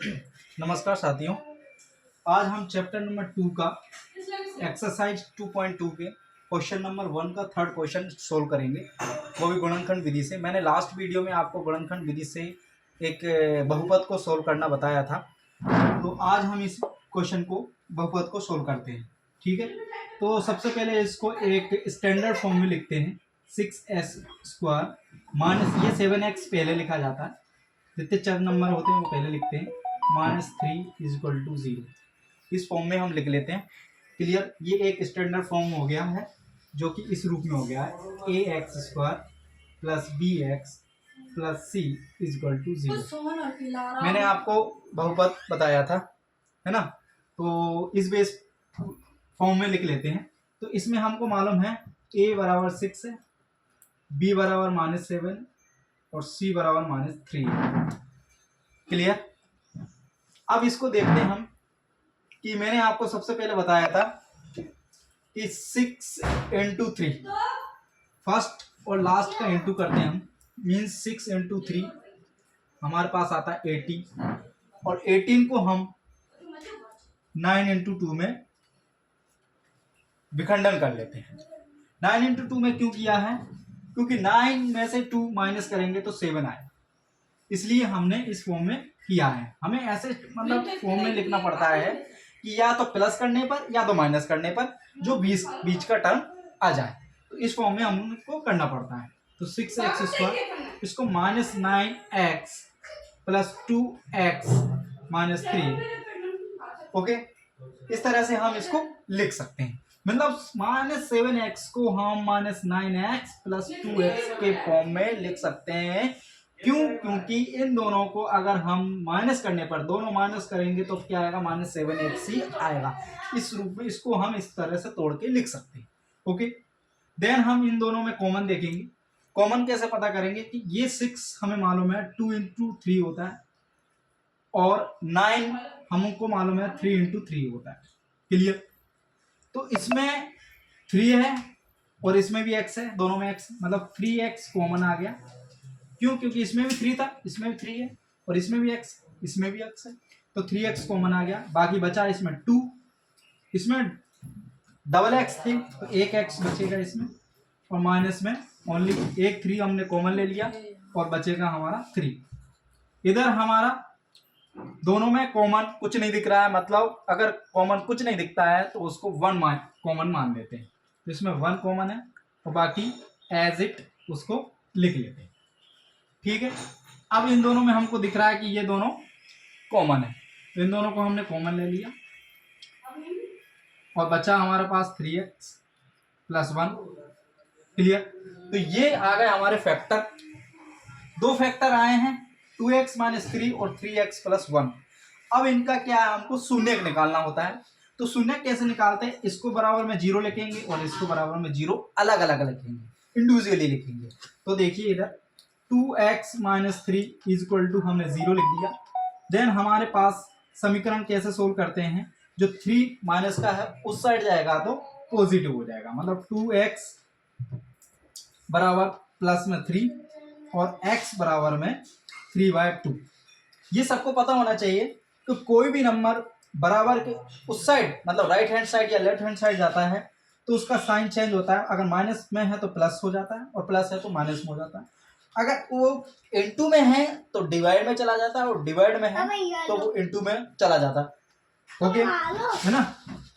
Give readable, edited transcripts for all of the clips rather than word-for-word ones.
नमस्कार साथियों, आज हम चैप्टर नंबर 2 का एक्सरसाइज 2.2 के क्वेश्चन नंबर 1 का थर्ड क्वेश्चन सोल्व करेंगे, वो भी गुणनखंड विधि से। मैंने लास्ट वीडियो में आपको गुणनखंड विधि से एक बहुपद को सोल्व करना बताया था, तो आज हम इस क्वेश्चन को बहुपद को सोल्व करते हैं। ठीक है, तो सबसे पहले इसको एक स्टैंडर्ड फॉर्म में लिखते हैं। 6s² माइनस ये 7x पहले लिखा जाता है, जितने चर नंबर होते हैं वो पहले लिखते हैं। -3 = 0 इस फॉर्म में हम लिख लेते हैं। क्लियर, ये एक स्टैंडर्ड फॉर्म हो गया है जो कि इस रूप में हो गया है। ax² + bx + c = 0। मैंने आपको बहुपद बताया था, है ना, तो इस बेस फॉर्म में लिख लेते हैं। तो इसमें हमको मालूम है a = 6 है, b = -7 और c = -3। क्लियर, अब इसको देखते हैं हम कि मैंने आपको सबसे पहले बताया था कि 6 × 3 फर्स्ट और लास्ट का इंटू करते हैं हम, मीन्स 6 × 3 हमारे पास आता है 18 और 18 को हम 9 × 2 में विखंडन कर लेते हैं। 9 × 2 में क्यों किया है? क्योंकि 9 में से 2 माइनस करेंगे तो 7 आए, इसलिए हमने इस फॉर्म में किया है। हमें ऐसे मतलब फॉर्म में लिखना पड़ता है कि या तो प्लस करने पर या तो माइनस करने पर जो बीच का टर्म आ जाए, तो इस फॉर्म में हमको करना पड़ता है। तो 6x², इसको -9x + 2x - 3, ओके, इस तरह से हम इसको लिख सकते हैं। मतलब -7x को हम -9x + 2x के फॉर्म में लिख सकते हैं। क्यों? क्योंकि इन दोनों को अगर हम माइनस करने पर, दोनों माइनस करेंगे तो क्या आएगा? -7x ही आएगा। इस रूप में इसको हम इस तरह से तोड़ के लिख सकते हैं। ओके, देन हम इन दोनों में कॉमन देखेंगे। कॉमन कैसे पता करेंगे कि ये 6 हमें मालूम है 2 × 3 होता है और 9 हमको मालूम है 3 × 3 होता है। क्लियर, तो इसमें 3 है और इसमें भी x है, दोनों में x, मतलब 3x कॉमन आ गया। क्यों? क्योंकि इसमें भी 3 था, इसमें भी 3 है और इसमें भी x, इसमें भी x है, तो 3x कॉमन आ गया। बाकी बचा इसमें 2, इसमें डबल x थे तो एक x बचेगा इसमें, और माइनस में ओनली एक 3 हमने कॉमन ले लिया और बचेगा हमारा 3। इधर हमारा दोनों में कॉमन कुछ नहीं दिख रहा है, मतलब अगर कॉमन कुछ नहीं दिखता है तो उसको 1 कॉमन मान लेते हैं। तो इसमें 1 कॉमन है और बाकी एज इट उसको लिख लेते हैं। ठीक है, अब इन दोनों में हमको दिख रहा है कि ये दोनों कॉमन है, तो इन दोनों को हमने कॉमन ले लिया और बचा हमारे पास 3x + 1। क्लियर, तो ये आ गए हमारे फैक्टर। दो फैक्टर आए हैं, 2x - 3 और 3x + 1। अब इनका क्या है? हमको शून्य निकालना होता है। तो शून्य कैसे निकालते हैं? इसको बराबर में 0 लिखेंगे और इसको बराबर में 0 अलग अलग लिखेंगे, इंडिविजुअली लिखेंगे। तो देखिए इधर 2x - 3 = हमने 0 लिख दिया। देन हमारे पास समीकरण कैसे सोल्व करते हैं? जो 3 माइनस का है उस साइड जाएगा तो पॉजिटिव हो जाएगा, मतलब 2x बराबर +3 और x बराबर में 3/2। ये सबको पता होना चाहिए कि कोई भी नंबर बराबर के उस साइड, मतलब राइट हैंड साइड या लेफ्ट हैंड साइड जाता है तो उसका साइन चेंज होता है। अगर माइनस में है तो प्लस हो जाता है और प्लस है तो माइनस में हो जाता है। अगर वो इनटू में है तो डिवाइड में चला जाता है और डिवाइड में है तो वो इनटू में चला जाता है। ओके, है ना।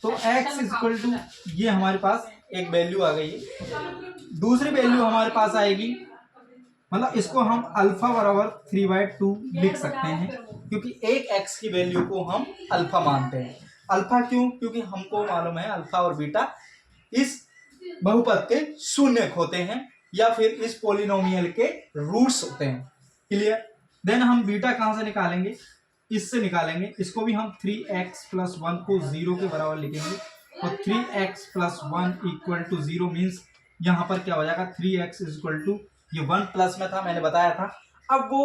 तो x = ये हमारे पास एक वैल्यू आ गई है। दूसरी वैल्यू हमारे पास आएगी, मतलब इसको हम अल्फा बराबर 3/2 लिख सकते हैं, क्योंकि एक x की वैल्यू को हम अल्फा मानते हैं। अल्फा क्यों? क्योंकि हमको मालूम है अल्फा और बीटा इस बहुपद के शून्यक होते हैं या फिर इस पॉलिनोमियल के रूट्स होते हैं। क्लियर, देन हम बीटा कहां से निकालेंगे? इससे निकालेंगे। इसको भी हम 3x + 1 को 0 के बराबर लिखेंगे और 3x + 1 = 0 मीन्स यहाँ पर क्या हो जाएगा? 3x = ये 1 प्लस में था, मैंने बताया था। अब वो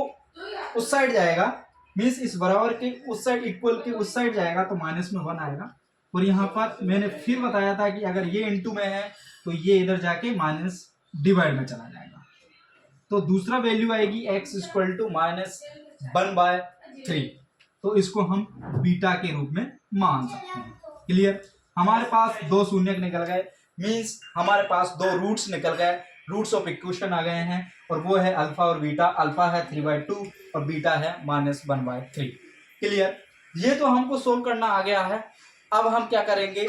उस साइड जाएगा, मीन्स इस बराबर के उस साइड, इक्वल के उस साइड जाएगा तो माइनस में 1 आएगा। और यहाँ पर मैंने फिर बताया था कि अगर ये इनटू में है तो ये इधर जाके माइनस डिवाइड में चला जाएगा। तो दूसरा वैल्यू आएगी x = -1/3। तो इसको हम बीटा के रूप में मान सकते हैं। क्लियर? हमारे पास दो शून्य निकल गए, मीन्स हमारे पास दो रूट्स निकल गए, रूट्स ऑफ इक्वेशन आ गए हैं, और वो है अल्फा और बीटा। अल्फा है 3/2 और बीटा है -1/3। क्लियर? ये तो हमको सोल्व करना आ गया है। अब हम क्या करेंगे,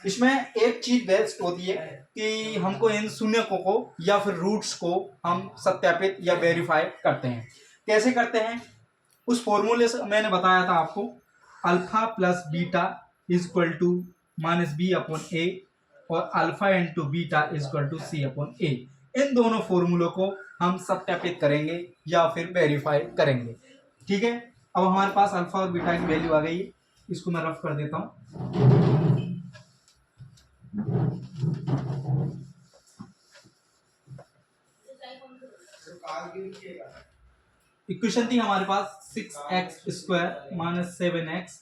इसमें एक चीज बेस्ट होती है कि हमको इन शून्यकों को या फिर रूट्स को हम सत्यापित या वेरीफाई करते हैं। कैसे करते हैं? उस फॉर्मूले से मैंने बताया था आपको, alpha plus beta is equal to -b/a और alpha into beta is equal to c/a। इन दोनों फॉर्मूलों को हम सत्यापित करेंगे या फिर वेरीफाई करेंगे। ठीक है? अब हमारे पास अल्फा और बीटा की वैल्यू आ गई है, इसको मैं रफ कर देता हूं। इक्वेशन थी हमारे पास 6x² - 7x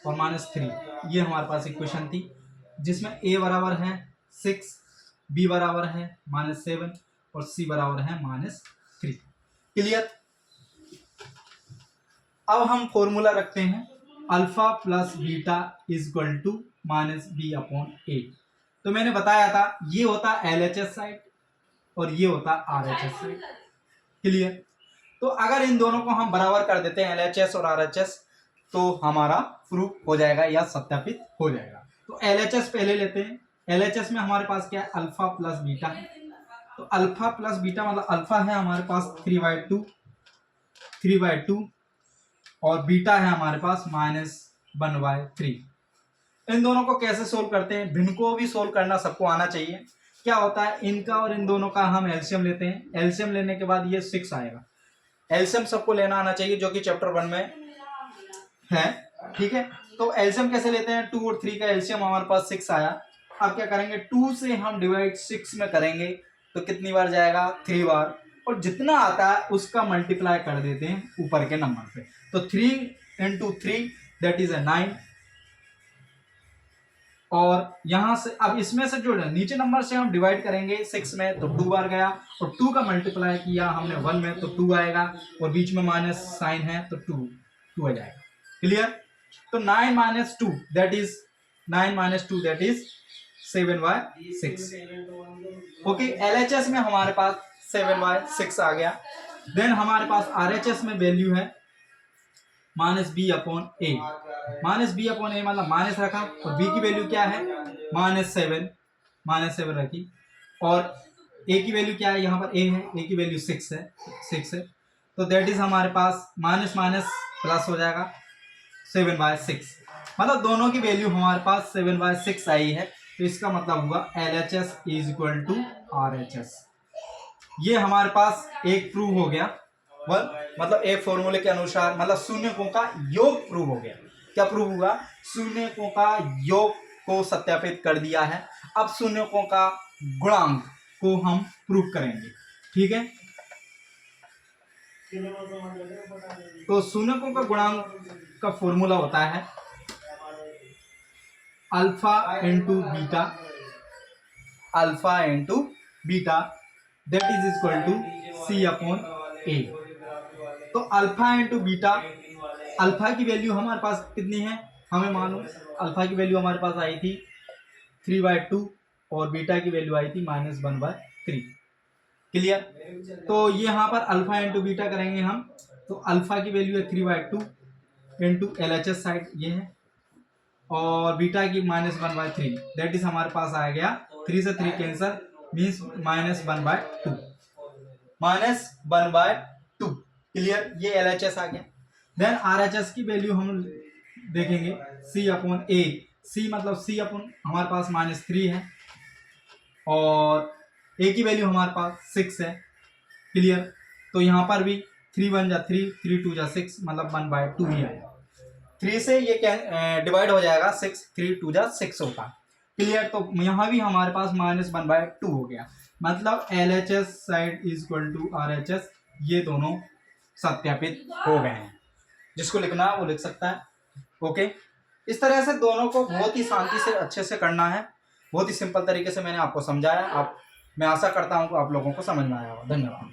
और -3, ये हमारे पास इक्वेशन थी, जिसमें a बराबर है 6, b बराबर है -7 और c बराबर है -3। क्लियर? अब हम फॉर्मूला रखते हैं, alpha plus beta is equal to -b/a। तो मैंने बताया था ये होता LHS साइड और ये होता RHS साइड। क्लियर? तो अगर इन दोनों को हम बराबर कर देते हैं LHS और RHS, तो हमारा प्रूफ हो जाएगा या सत्यापित हो जाएगा। तो LHS पहले लेते हैं। LHS में हमारे पास क्या है, अल्फा प्लस बीटा है। तो अल्फा प्लस बीटा मतलब अल्फा है हमारे पास 3/2 और बीटा है हमारे पास -1/3। इन दोनों को कैसे सोल्व करते हैं? भिन्न को भी सोल्व करना सबको आना चाहिए। क्या होता है, इनका और इन दोनों का हम एलसीएम लेते हैं। एलसीएम लेने के बाद ये 6 आएगा। एलसीएम सबको लेना आना चाहिए, जो कि चैप्टर 1 में है। ठीक है? तो एलसीएम कैसे लेते हैं? 2 और 3 का एलसीएम हमारे पास 6 आया। अब क्या करेंगे, 2 से हम डिवाइड 6 में करेंगे तो कितनी बार जाएगा, 3 बार, और जितना आता है उसका मल्टीप्लाई कर देते हैं ऊपर के नंबर पे। तो 3 × 3 दैट इज 9, और यहां से अब इसमें से जो नीचे नंबर से हम डिवाइड करेंगे 6 में तो 2 बार गया, और 2 का मल्टीप्लाई किया हमने 1 में तो 2 आएगा, और बीच में माइनस साइन है तो 2 आ जाएगा। क्लियर? तो 9 - 2 दैट इज 7/6। ओके, LHS में हमारे पास 7/6 आ गया। देन हमारे पास RHS में वैल्यू है -b/a। -b/a मतलब माइनस रखा, और b की वैल्यू क्या है, -7 रखी, और a की वैल्यू क्या है, यहाँ पर a है, a की वैल्यू 6 है। तो दैट इज हमारे पास माइनस प्लस हो जाएगा 7/6, मतलब दोनों की वैल्यू हमारे पास 7/6 आई है। तो इसका मतलब हुआ LHS is equal to RHS। ये हमारे पास एक प्रूव हो गया, मतलब एक फॉर्मूले के अनुसार, मतलब शून्यकों का योग प्रूव हो गया। क्या प्रूव हुआ? शून्यकों का योग को सत्यापित कर दिया है। अब शून्यकों का गुणांक को हम प्रूव करेंगे। ठीक है? तो शून्यकों का गुणांक का फॉर्मूला होता है alpha into beta that is equal to c/a। तो अल्फा इंटू बीटा, अल्फा की वैल्यू हमारे पास कितनी है हमें मालूम, अल्फा की वैल्यू हमारे पास आई थी 3/2 और बीटा की वैल्यू आई थी -1/3। क्लियर? तो ये यहाँ पर अल्फा इंटू बीटा करेंगे हम, तो अल्फा की वैल्यू है 3/2 इंटू LHS साइड ये है, और बीटा की -1/3 दैट इज हमारे पास आ गया 3 से 3 कैंसर, मीन्स -1/2। क्लियर? ये LHS आ गया। देन RHS की वैल्यू हम देखेंगे c/a। c मतलब हमारे पास -3 है, और a की वैल्यू हमारे पास 6 है। क्लियर? तो यहाँ पर भी 3 1 जा 3, 3 2 जा 6, मतलब 1/2 ही आएगा। 3 से ये डिवाइड हो जाएगा 6, 3 2 जा 6 होगा। क्लियर? तो यहाँ भी हमारे पास -1/2 हो गया, मतलब LHS side is equal to RHS। ये दोनों सत्यापित हो गए हैं। जिसको लिखना है वो लिख सकता है। ओके, इस तरह से दोनों को बहुत ही शांति से अच्छे से करना है। बहुत ही सिंपल तरीके से मैंने आपको समझाया। मैं आशा करता हूँ कि आप लोगों को समझ में आया होगा। धन्यवाद।